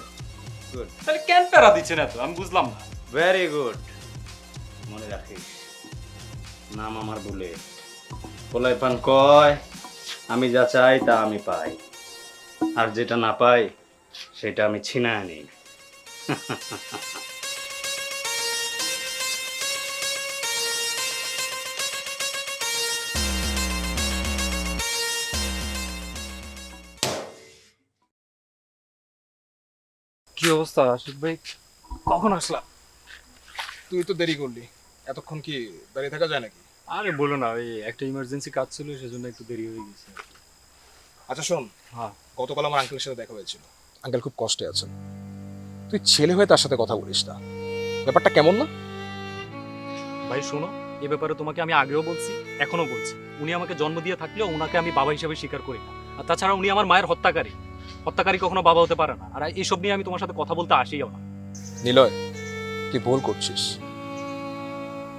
গুড, তাহলে কেন প্যারা দিচ্ছেন এত? আমি বুঝলাম না। Very good. মনে রাখিস, নাম আমার বুলেট। পোলায় পান কয় আমি যা চাই তা আমি পাই, আর যেটা না পাই সেটা আমি ছিনায় নিই। কি অবস্থা আশিক ভাই, কখন আসলাম? তুই তো দেরি করলি, এতক্ষণ কি দাঁড়িয়ে থাকা যায় নাকি? আরে বলো না, ওই একটা ইমার্জেন্সি কাজ ছিল সেজন্য একটু দেরি হয়ে গেছে। আচ্ছা শোন, হ্যাঁ গতকাল আমার আঙ্কেলের সাথে দেখা হয়েছিল। আঙ্কেল খুব কষ্টে আছেন। তুই ছেলে হয়ে তার সাথে কথা বলিস না, ব্যাপারটা কেমন না? ভাই শোনো, এই ব্যাপারে তোমাকে আমি আগেও বলছি, এখনো বলছি, উনি আমাকে জন্ম দিয়ে থাকলেও ওনাকে আমি বাবা হিসেবে স্বীকার করি না। আর তাছাড়া উনি আমার মায়ের হত্যাকারী। হত্যাকারী কখনো বাবা হতে পারে না। আর এইসব নিয়ে আমি তোমার সাথে কথা বলতে আসিও না। নিলয়, তুই ভুল করছিস।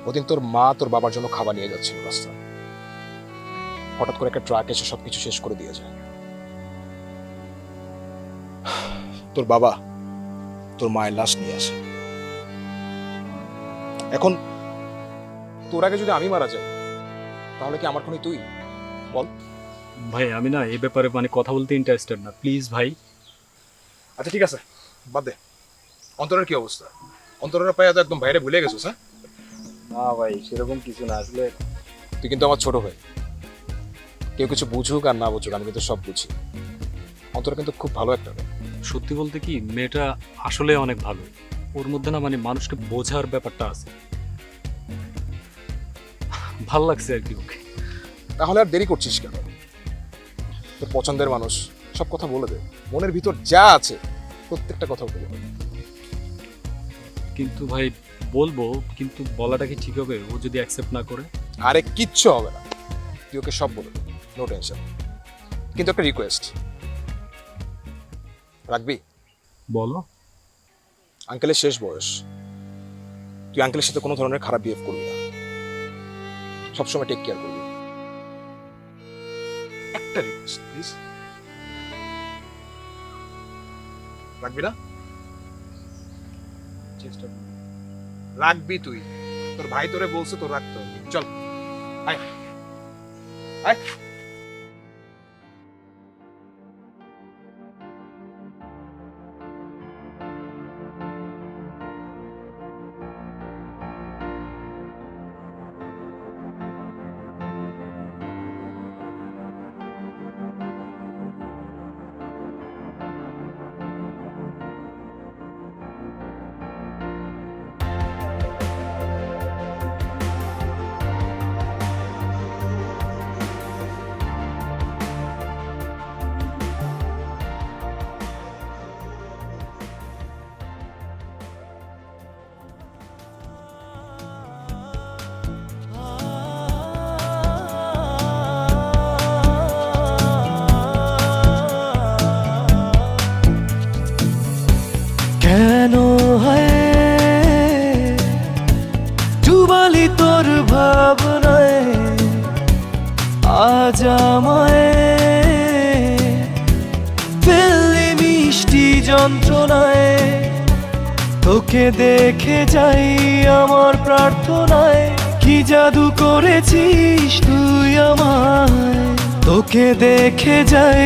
ওদিন তোর মা তোর বাবার জন্য খাবার নিয়ে যাচ্ছিল রাস্তায়, হঠাৎ করে একটা ট্রাক এসে সবকিছু শেষ করে দিয়ে যায়। তোর বাবা তোর মায়ের লাশ নিয়ে আসে। এখন তোর আগে যদি আমি মারা যাই তাহলে কি আমার খুনি তুই? বল। ভাই আমি না এই ব্যাপারে মানে কথা বলতে ইন্টারেস্টেড না, প্লিজ ভাই। আচ্ছা ঠিক আছে, বাদ দে। অন্তরের কি অবস্থা? অন্তরের পায়ে তো একদম বাইরে ভুলে গেছিস, হ্যাঁ? না ভাই সেরকম কিছু না, আসলে তুই কিন্তু আমার ছোট ভাই। কেউ কিছু বুঝুক আর না বুঝুক, আমি কিন্তু সব বুঝি। অন্তর কিন্তু খুব ভালো একটা মেয়ে। সত্যি বলতে কি মেয়েটা আসলে অনেক ভালো। ওর মধ্যে না মানে মানুষকে বোঝার ব্যাপারটা আছে, ভাল লাগছে আর কি ওকে। তাহলে আর দেরি করছিস কেন? তোর পছন্দের মানুষ, সব কথা বলে দে। মনের ভিতর যা আছে প্রত্যেকটা কথা বলে দে। কিন্তু ভাই বলবো, কিন্তু বলাটা কি ঠিক হবে? ও যদি অ্যাকসেপ্ট না করে? আরে কিচ্ছু হবে না, তুই ওকে সব বলে দে, নো টেনশন। কিন্তু একটা রিকোয়েস্ট রাখবি? বলো। আঙ্কেলের শেষ বয়স, তুই আঙ্কেলের সাথে কোনো ধরনের খারাপ বিহেভ করবি না, সবসময় টেক কেয়ার করবি। একটা রিকোয়েস্ট প্লিজ, রাখবি না? চেষ্টা করো। রাখবি তুই, তোর ভাই তোরে বলছে তোর রাখতে হবে। চল আয় আয়। কেন হয় ডুবালি তোর ভাবনায়, আজ আমায় ফেললি মিষ্টি যন্ত্রণায়। তোকে দেখে যাই আমার প্রার্থনায়, কি জাদু করেছিস তুই আমায়। তোকে দেখে যাই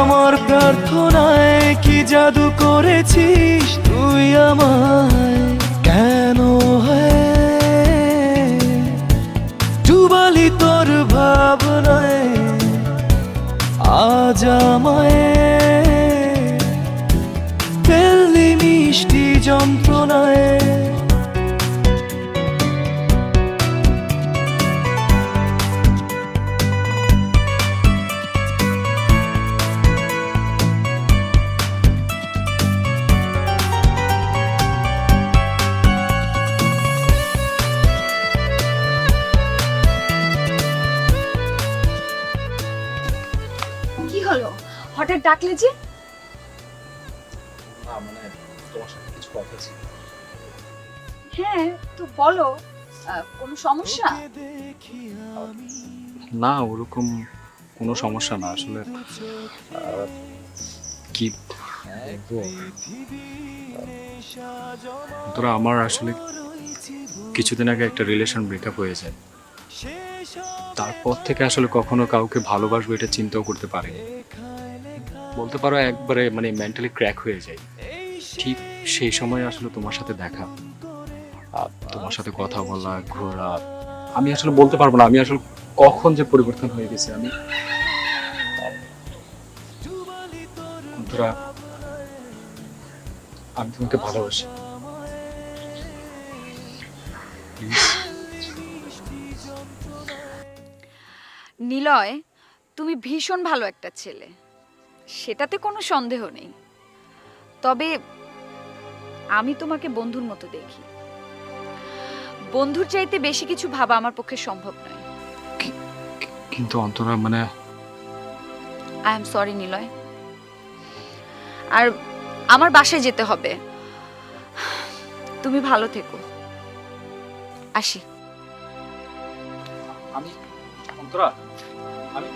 আমার প্রার্থনায়, কি জাদু করেছিস তুই আমায়। কেন হয় ডুবালি তোর ভাবনায়, আজ আমায় ফেললি মিষ্টি যন্ত্রণায়। কি হলো, হঠাৎ ডাকলে যে? না মানে তোমার সাথে কিছু কথা ছিল। হ্যাঁ তো বলো, কোনো সমস্যা? না ওরকম কোনো সমস্যা না, আসলে কি বলবো, তোরা আমার আসলে কিছুদিন আগে একটা রিলেশন ব্রেকআপ হয়ে যায়। তারপর থেকে আসলে কখনো কাউকে ভালোবাসবো এটা চিন্তাও করতে পারিনি। বলতে পারো একবারে মানে মেন্টালি ক্র্যাক হয়ে যায়। ঠিক সেই সময় আসলে তোমার সাথে দেখা, আর তোমার সাথে কথা বলা, ঘোরা, আমি আসলে বলতে পারবো না আমি আসলে কখন যে পরিবর্তন হয়ে গেছে। আমি আমি তোমাকে ভালোবাসি। নিলয়, তুমি ভীষণ ভালো একটা ছেলে, সেটাতে কোনো সন্দেহ নেই। তবে আমি তোমাকে বন্ধুর মতো দেখি। বন্ধুর চাইতে বেশি কিছু ভাবা আমার পক্ষে সম্ভব নয়। কিন্তু অন্তরা মানে আই এম সরি নিলয়, আর আমার বাসায় যেতে হবে। তুমি ভালো থেকো, আসি। আমি অন্তরা আমি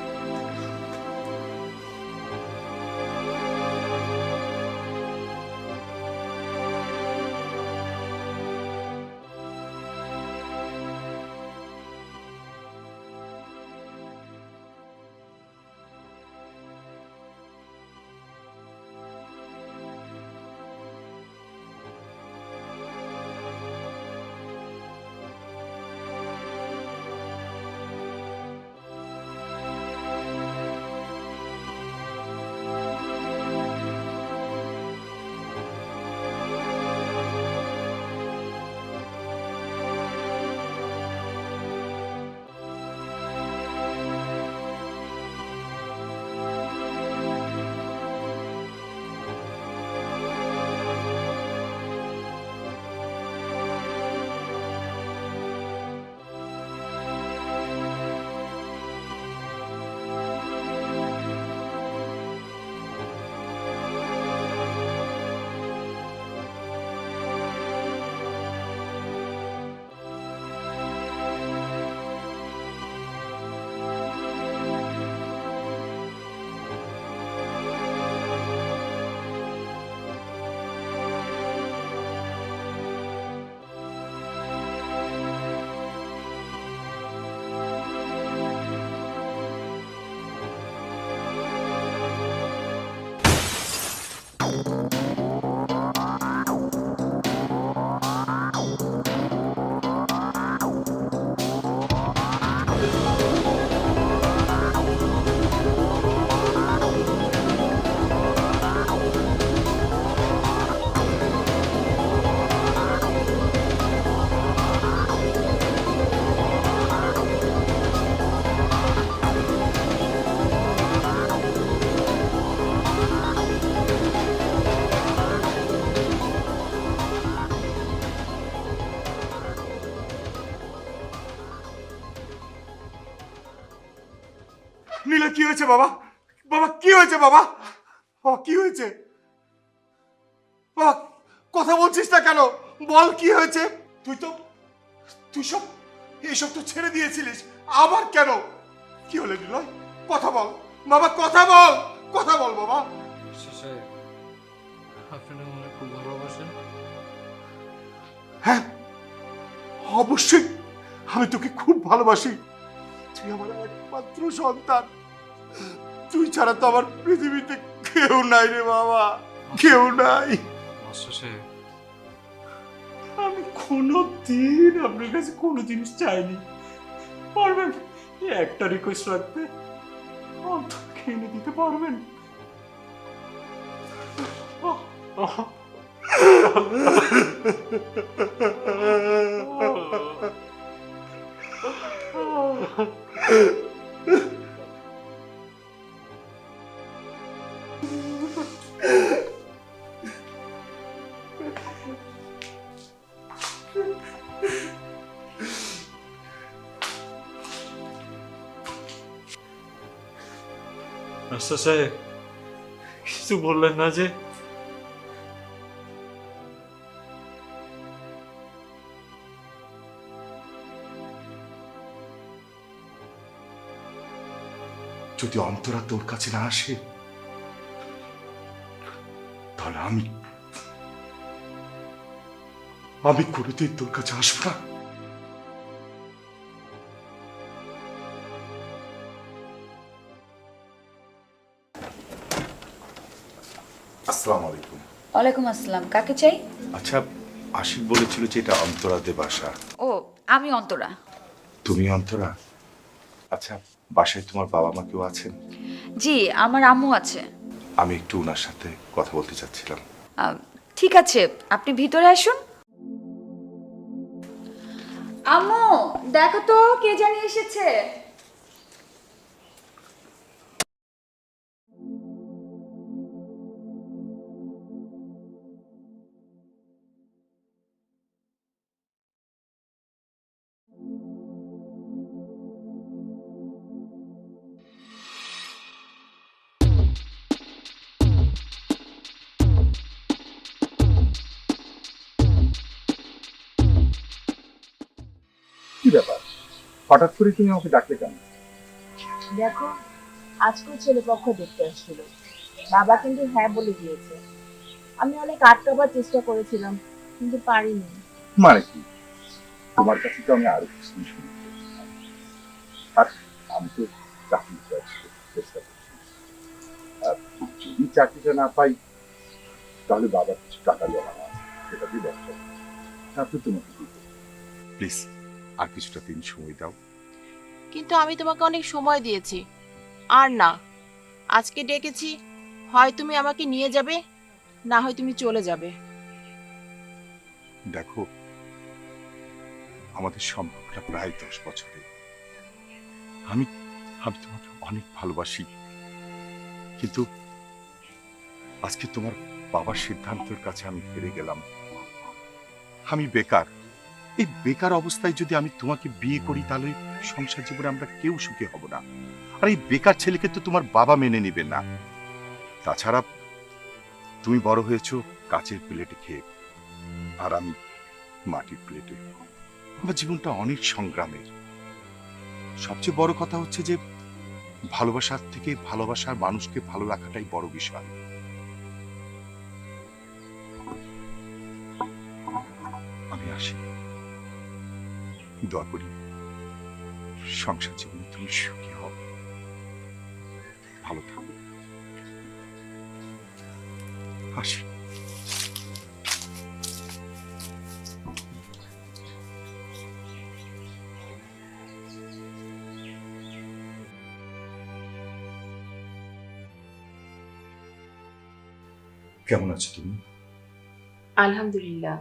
হয়েছে বাবা? বাবা কি হয়েছে বাবা? বাবা কি হয়েছে? বাবা কথা বলছিস না কেন? বল কি হয়েছে? তুই এসব তো ছেড়ে দিয়েছিলিস, আবার কেন? কি হলো নিলয়? কথা বল বাবা, কথা বল, কথা বল বাবা। আপনি আমাকে খুব ভালোবাসেন? হ্যাঁ অবশ্যই, আমি তোকে খুব ভালোবাসি। তুই আমার একমাত্র সন্তান। তুই ছাড়া তো আমার পৃথিবীতে কেউ নাই রে বাবা, কেউ নাই। মাস্টার সাহেব, আমি কোনোদিন আপনার কাছে কোনো জিনিস চাইনি। পারবেন একটা রিকোয়েস্ট রাখতে? অন্তরকে এনে দিতে পারবেন? মাস্টার সাহেব, কিছু বললেন না যে? যদি অন্তরা তোর কাছে না আসে তাহলে আমি কোনোদিন তোর কাছে আসবো না। আসসালামু আলাইকুম। ওয়ালাইকুম আসসালাম। কাকে চাই? আচ্ছা, আশিক বলেছিল যে এটা অন্তরাদের বাসা। ও, আমি অন্তরা। তুমি অন্তরা? আচ্ছা, বাসায় তোমার বাবা মা কেউ আছেন? জি, আমার আম্মু আছে। আমি একটু ওনার সাথে কথা বলতে চাচ্ছিলাম। ঠিক আছে, আপনি ভিতরে আসুন। আম্মু, দেখো তো কে জানি এসেছে। কি ব্যাপার, হঠাৎ করে তুমি আমাকে ডাকলে কেন? দেখো, আজকেও ছেলে পক্ষ দেখতে আসছিল। বাবা কিন্তু হ্যাঁ বলে দিয়েছে। আমি অনেক আটকাবার চেষ্টা করেছিলাম, কিন্তু পারিনি। মানে কি? তোমার কাছে তো আমি আরো কিছু শুনি, আর আমি তো চাকরি চেষ্টা করছি। যদি চাকরিটা না পাই তাহলে বাবা কিছু টাকা দেওয়া আছে, সেটা দিয়ে ব্যবসা করছি। তারপর তোমাকে দিতে। প্লিজ আর কিছুটা দিন সময় দাও। কিন্তু আমি তোমাকে অনেক সময় দিয়েছি। আর না, আজকে ডেকেছি, হয় তুমি আমাকে নিয়ে যাবে, না হয় তুমি চলে যাবে। দেখো, আমাদের সম্পর্কটা প্রায় 10 বছরের। আমি তোমাকে অনেক ভালোবাসি, কিন্তু আজকে তোমার বাবার সিদ্ধান্তের কাছে আমি হেরে গেলাম। আমি বেকার। এই বেকার অবস্থায় যদি আমি তোমাকে বিয়ে করি তাহলে সংসার জীবনে আমরা কেউ সুখী হব না। আর এই বেকার ছেলেকে তো তোমার বাবা মেনে নেবেন না। তাছাড়া তুমি বড় হয়েছো কাচের প্লেটে খেয়ে, আর আমি মাটির প্লেটে। আমার জীবনটা অনেক সংগ্রামের। সবচেয়ে বড় কথা হচ্ছে যে ভালোবাসার থেকে ভালোবাসার মানুষকে ভালো রাখাটাই বড় বিষয়। আমি আসি, দোয়া করি সংসার জীবনে তুমি সুখী হও, ভালো থাকো। আসি। কেমন আছো তুমি? আলহামদুলিল্লাহ,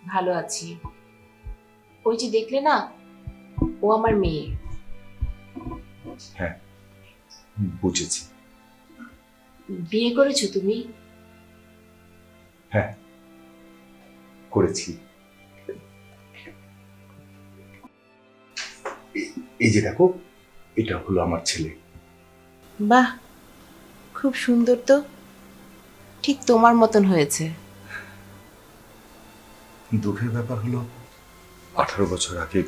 ভালো আছি। ওই যে দেখলে না, ও আমার মেয়ে। হ্যাঁ, বুঝেছি। বিয়ে করেছো তুমি? হ্যাঁ, করেছি। এই যে দেখো, এটা হলো আমার ছেলে। বাহ, খুব সুন্দর তো, ঠিক তোমার মতন হয়েছে। দুঃখের ব্যাপার হলো 18 বছর আগে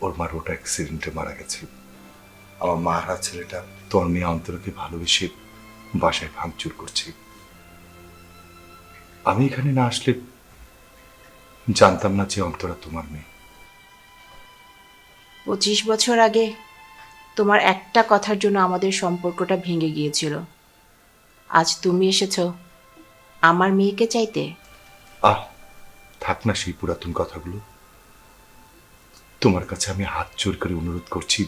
ওর মা রোড অ্যাক্সিডেন্টে মারা গেছে। আমার মা হারা ছেলেটা তোর মেয়ে অন্তরকে ভালোবেসে বাসায় ভাঙচুর করছে। আমি এখানে না আসলে জানতাম না যে অন্তরা তোমার মেয়ে। 25 বছর আগে তোমার একটা কথার জন্য আমাদের সম্পর্কটা ভেঙে গিয়েছিল। আজ তুমি এসেছো আমার মেয়েকে চাইতে। আহ, থাক না সেই পুরাতন কথাগুলো। তোমার কাছে আমি হাত জোর করে অনুরোধ করছি,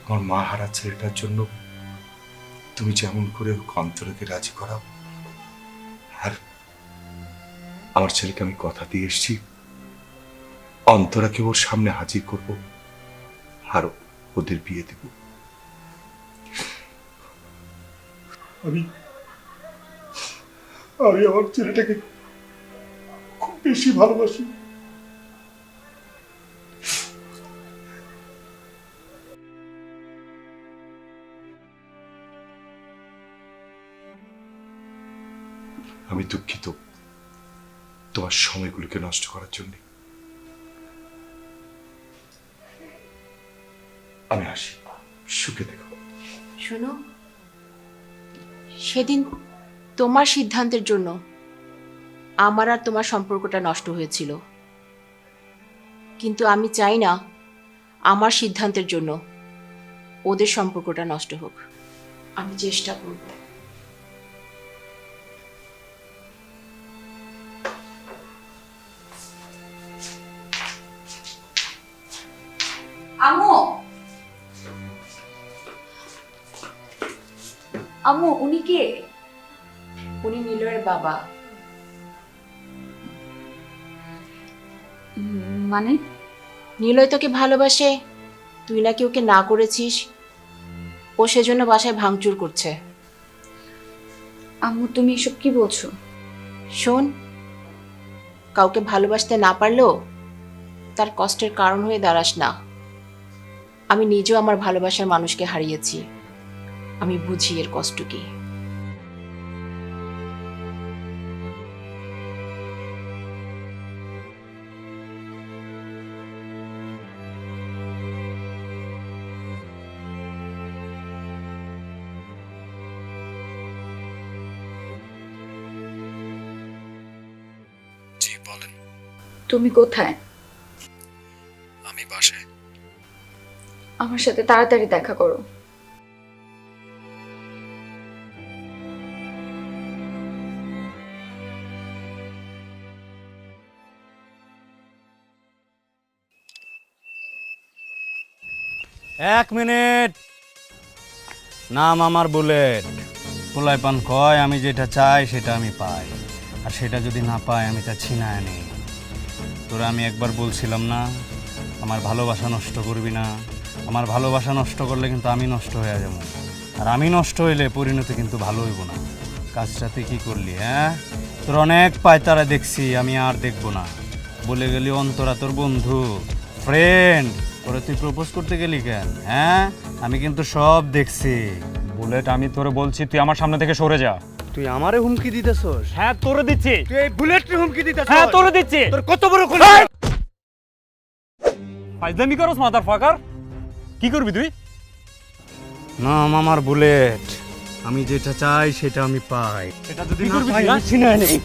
আমার মা হারা ছেলেটার জন্য তুমি যেমন করে অন্তরকে রাজি করাও, আর আমার ছেলেকে আমি কথা দিয়ে এসেছি অন্তরাকে ওর সামনে হাজির করব আর ওদের বিয়ে দেব। আমি আমার ছেলেটাকে খুব বেশি ভালোবাসি। আমি দুঃখিত তোমার সময়গুলোকে নষ্ট করার জন্য। আমি আসি, সুখে দেখো। শোনো, সেদিন তোমার সিদ্ধান্তের জন্য আমার আর তোমার সম্পর্কটা নষ্ট হয়েছিল, কিন্তু আমি চাই না আমার সিদ্ধান্তের জন্য ওদের সম্পর্কটা নষ্ট হোক। আমি চেষ্টা করব। আম্মু, আম্মু উনি কে? উনি নিলয়ের বাবা। মানে? নিলয় তোকে ভালোবাসে, তুই নাকি ওকে না করেছিস, ও সেজন্য বাসায় ভাঙচুর করছে। আম্মু তুমি এসব কি বলছো? শোন, কাউকে ভালোবাসতে না পারলেও তার কষ্টের কারণ হয়ে দাঁড়াস না। আমি নিজেও আমার ভালোবাসার মানুষকে হারিয়েছি, আমি বুঝি এর কষ্ট কি। জি বলেন। তুমি কোথায়? আমি বাসায়। আমার সাথে তাড়াতাড়ি দেখা করো। এক মিনিট। নাম আমার বুলেট। পোলাইপান কয় আমি যেটা চাই সেটা আমি পাই, আর সেটা যদি না পাই আমি তা ছিনায় নেই। তোরা আমি একবার বলছিলাম না আমার ভালোবাসা নষ্ট করবি না? আমার ভালোবাসা নষ্ট করলে কিন্তু আমি নষ্ট হয়ে যাব, আর আমি নষ্ট হইলে পরিণতি কিন্তু ভালো হইব না। কাজটা তুই কী করলি? হ্যাঁ, তোর অনেক পায়তারা দেখছি, আমি আর দেখবো না। বলে গেলি অন্তরা তোর বন্ধু, ফ্রেন্ড, ওরে তুই প্রপোজ করতে গেলি কেন? হ্যাঁ, আমি কিন্তু সব দেখছি। বুলেট আমি তোরে বলছি তুই আমার সামনে থেকে সরে যা। তুই আমারে হুমকি দিতেছস? হ্যাঁ তোরে দিচ্ছি। তুই এই বুলেটে হুমকি দিতেছস? হ্যাঁ তোরে দিচ্ছি। তোর কত বড় খোলা! ফাইজলামি করস মাদারফাকার। কি করবি তুই? নাম আমার বুলেট, আমি যেটা চাই সেটা আমি পাই। এটা যদি কি না করবি পাই তুই? আমি ছিনায় নেই।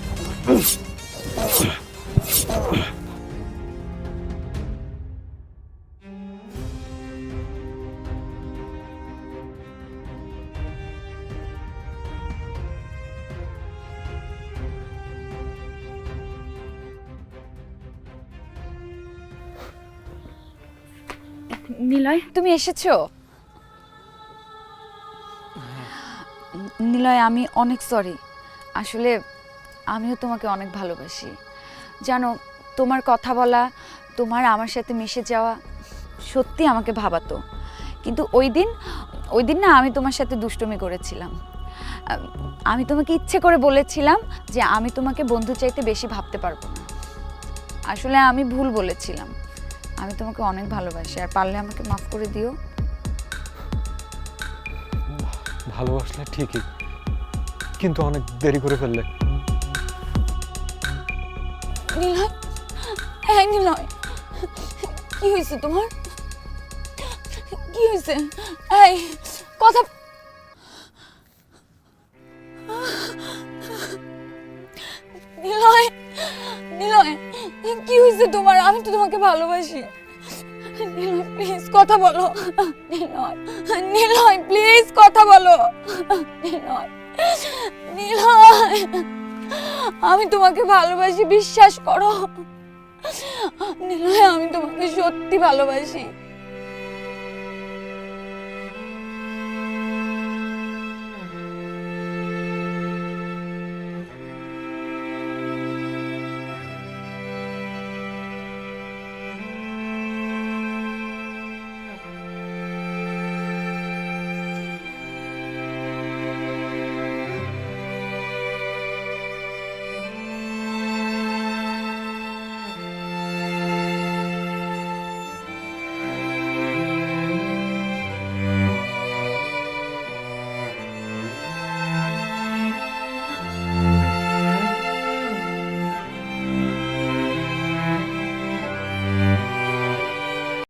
নিলয় তুমি এসেছো? নিলয় আমি অনেক সরি, আসলে আমিও তোমাকে অনেক ভালোবাসি। জানো, তোমার কথা বলা, তোমার আমার সাথে মিশে যাওয়া সত্যি আমাকে ভাবাতো। কিন্তু ওই দিন না আমি তোমার সাথে দুষ্টুমি করেছিলাম। আমি তোমাকে ইচ্ছে করে বলেছিলাম যে আমি তোমাকে বন্ধু চাইতে বেশি ভাবতে পারবো না। আসলে আমি ভুল বলেছিলাম। আমি তোমাকে অনেক ভালোবাসি, আর পারলে আমাকে মাফ করে দিও। ভালোবাসলে ঠিকই, কিন্তু অনেক দেরি করে ফেললে। নিলয়, হ্যাঁ নিলয়, কি হয়েছে তোমার? কি হয়েছে? এই কথা, নিলয়, নিলয়, কি হয়েছে তোমার? আমি তো তোমাকে ভালোবাসি। নিলয় প্লিজ কথা বলো। নিলয়, নিলয় প্লিজ কথা বলো। নিলয়, নিলয়, আমি তোমাকে ভালোবাসি, বিশ্বাস করো। নিলয়, আমি তোমাকে সত্যি ভালোবাসি।